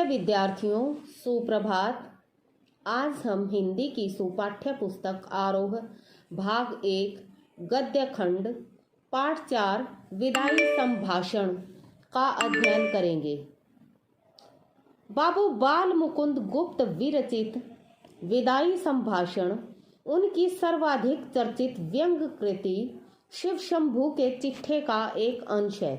विद्यार्थियों, सुप्रभात। आज हम हिंदी की सुपाठ्य पुस्तक आरोह भाग 1 गद्य खंड पाठ 4 विदाई संभाषण का अध्ययन करेंगे। बाबू बाल मुकुंद गुप्त विरचित विदाई संभाषण उनकी सर्वाधिक चर्चित व्यंग्य कृति शिव शंभू के चिट्ठे का एक अंश है।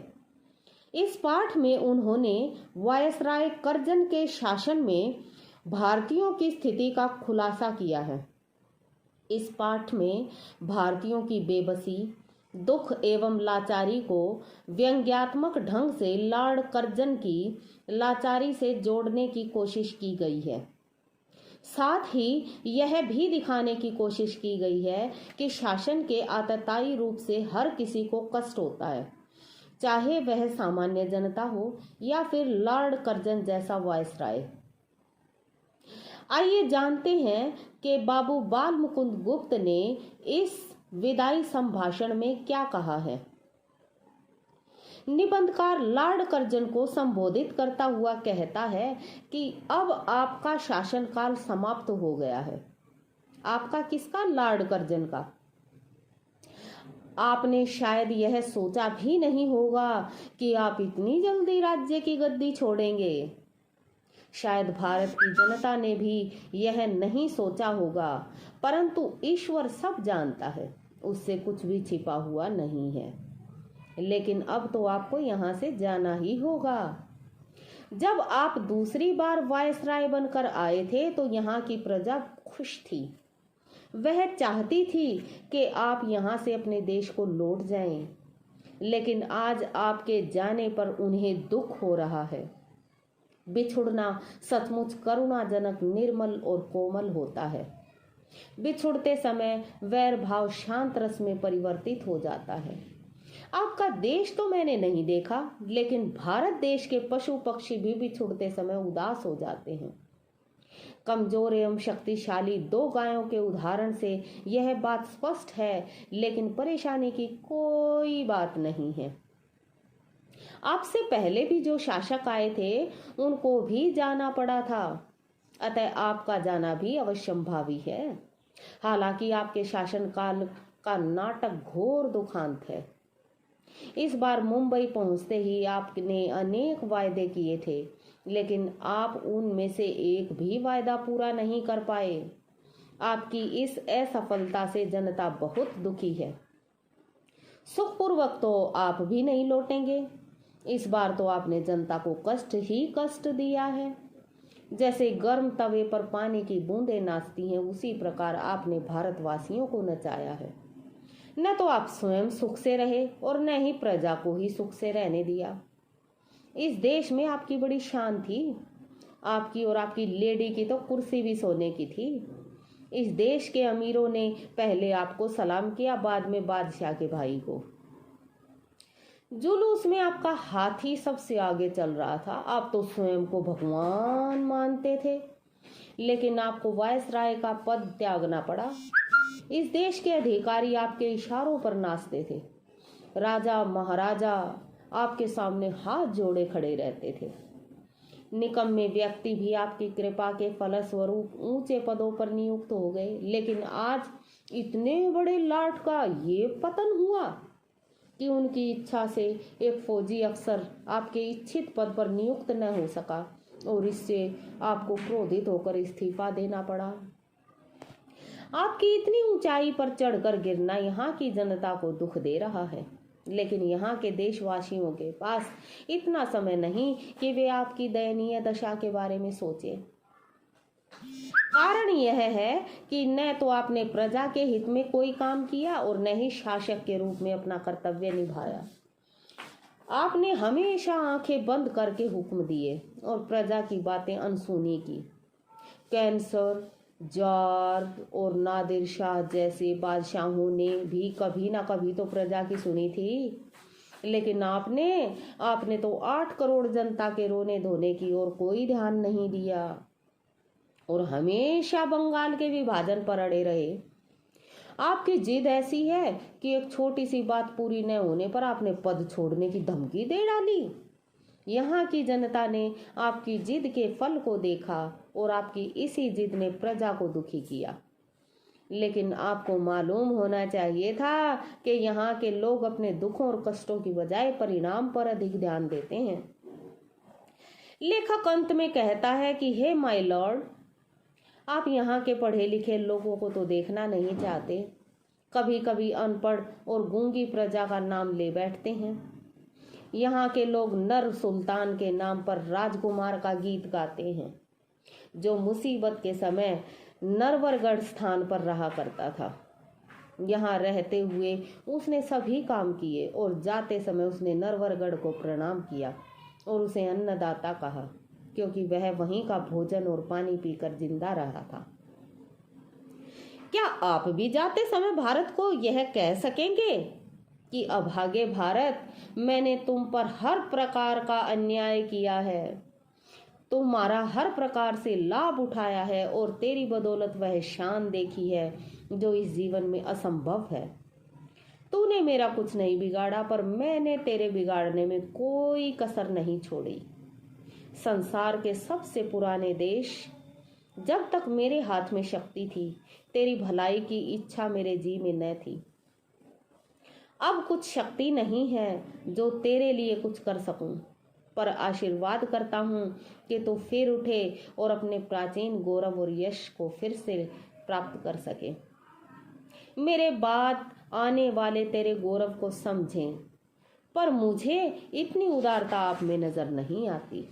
इस पाठ में उन्होंने वायसराय करजन के शासन में भारतीयों की स्थिति का खुलासा किया है। इस पाठ में भारतीयों की बेबसी, दुख एवं लाचारी को व्यंग्यात्मक ढंग से लॉर्ड करजन की लाचारी से जोड़ने की कोशिश की गई है। साथ ही यह भी दिखाने की कोशिश की गई है कि शासन के आतताई रूप से हर किसी को कष्ट होता है, चाहे वह सामान्य जनता हो या फिर लॉर्ड करजन जैसा वायसराय। आइए जानते हैं कि बाबू बाल मुकुंद गुप्त ने इस विदाई संभाषण में क्या कहा है। निबंधकार लॉर्ड करजन को संबोधित करता हुआ कहता है कि अब आपका शासनकाल समाप्त हो गया है। आपका किसका? लॉर्ड करजन का। आपने शायद यह सोचा भी नहीं होगा कि आप इतनी जल्दी राज्य की गद्दी छोड़ेंगे। शायद भारत की जनता ने भी यह नहीं सोचा होगा, परंतु ईश्वर सब जानता है, उससे कुछ भी छिपा हुआ नहीं है। लेकिन अब तो आपको यहाँ से जाना ही होगा। जब आप दूसरी बार वायसराय बनकर आए थे तो यहाँ की प्रजा खुश थी। वह चाहती थी कि आप यहाँ से अपने देश को लौट जाएं, लेकिन आज आपके जाने पर उन्हें दुख हो रहा है। बिछुड़ना सचमुच करुणाजनक, निर्मल और कोमल होता है। बिछुड़ते समय वैर भाव शांत रस में परिवर्तित हो जाता है। आपका देश तो मैंने नहीं देखा, लेकिन भारत देश के पशु पक्षी भी बिछुड़ते समय उदास हो जाते हैं। कमजोर एवं शक्तिशाली दो गायों के उदाहरण से यह बात स्पष्ट है, लेकिन परेशानी की कोई बात नहीं है। आपसे पहले भी जो शासक आए थे उनको भी जाना पड़ा था, अतः आपका जाना भी अवश्यंभावी है। हालांकि आपके शासनकाल का नाटक घोर दुखांत है। इस बार मुंबई पहुंचते ही आपने अनेक वायदे किए थे, लेकिन आप उनमें से एक भी वायदा पूरा नहीं कर पाए। आपकी इस असफलता से जनता बहुत दुखी है। सुखपूर्वक तो आप भी नहीं लौटेंगे। इस बार तो आपने जनता को कष्ट ही कष्ट दिया है। जैसे गर्म तवे पर पानी की बूंदें नाचती हैं, उसी प्रकार आपने भारतवासियों को नचाया है। न तो आप स्वयं सुख से रहे और न ही प्रजा को ही सुख से रहने दिया। इस देश में आपकी बड़ी शान थी। आपकी और आपकी लेडी की तो कुर्सी भी सोने की थी। इस देश के अमीरों ने पहले आपको सलाम किया, बाद में बादशाह के भाई को। जुलूस में आपका हाथी सबसे आगे चल रहा था। आप तो स्वयं को भगवान मानते थे, लेकिन आपको वायसराय का पद त्यागना पड़ा। इस देश के अधिकारी आपके इशारों पर नाचते थे। राजा महाराजा आपके सामने हाथ जोड़े खड़े रहते थे। निकम्मे व्यक्ति भी आपकी कृपा के फलस्वरूप ऊंचे पदों पर नियुक्त हो गए, लेकिन आज इतने बड़े लाट का ये पतन हुआ कि उनकी इच्छा से एक फौजी अफसर आपके इच्छित पद पर नियुक्त न हो सका और इससे आपको क्रोधित होकर इस्तीफा देना पड़ा। आपकी इतनी ऊंचाई पर चढ़कर गिरना यहाँ की जनता को दुख दे रहा है, लेकिन यहाँ के देशवासियों के पास इतना समय नहीं कि वे आपकी दयनीय दशा के बारे में सोचें। कारण यह है कि न तो आपने प्रजा के हित में कोई काम किया और न ही शासक के रूप में अपना कर्तव्य निभाया। आपने हमेशा आंखें बंद करके हुक्म दिए और प्रजा की बातें अनसुनी की। कैंसर, जॉर्ज और नादिर शाह जैसे बादशाहों ने भी कभी ना कभी तो प्रजा की सुनी थी, लेकिन आपने तो 8 करोड़ जनता के रोने धोने की ओर कोई ध्यान नहीं दिया और हमेशा बंगाल के विभाजन पर अड़े रहे। आपकी जिद ऐसी है कि एक छोटी सी बात पूरी न होने पर आपने पद छोड़ने की धमकी दे डाली। यहाँ की जनता ने आपकी जिद के फल को देखा और आपकी इसी जिद ने प्रजा को दुखी किया। लेकिन आपको मालूम होना चाहिए था कि यहाँ के लोग अपने दुखों और कष्टों की बजाय परिणाम पर अधिक ध्यान देते हैं। लेखक अंत में कहता है कि हे माय लॉर्ड, आप यहाँ के पढ़े लिखे लोगों को तो देखना नहीं चाहते। कभी कभी अनपढ़ और गूंगी प्रजा का नाम ले बैठते हैं। यहाँ के लोग नर सुल्तान के नाम पर राजकुमार का गीत गाते हैं, जो मुसीबत के समय नरवरगढ़ स्थान पर रहा करता था। यहाँ रहते हुए उसने सभी काम किए और जाते समय उसने नरवरगढ़ को प्रणाम किया और उसे अन्नदाता कहा, क्योंकि वह वहीं का भोजन और पानी पीकर जिंदा रहा था। क्या आप भी जाते समय भारत को यह कह सकेंगे कि अभागे भारत, मैंने तुम पर हर प्रकार का अन्याय किया है, तुम्हारा हर प्रकार से लाभ उठाया है और तेरी बदौलत वह शान देखी है जो इस जीवन में असंभव है। तूने मेरा कुछ नहीं बिगाड़ा, पर मैंने तेरे बिगाड़ने में कोई कसर नहीं छोड़ी। संसार के सबसे पुराने देश, जब तक मेरे हाथ में शक्ति थी, तेरी भलाई की इच्छा मेरे जी में न थी। अब कुछ शक्ति नहीं है जो तेरे लिए कुछ कर सकूं, पर आशीर्वाद करता हूं कि तू फिर उठे और अपने प्राचीन गौरव और यश को फिर से प्राप्त कर सके। मेरे बाद आने वाले तेरे गौरव को समझें, पर मुझे इतनी उदारता आप में नजर नहीं आती।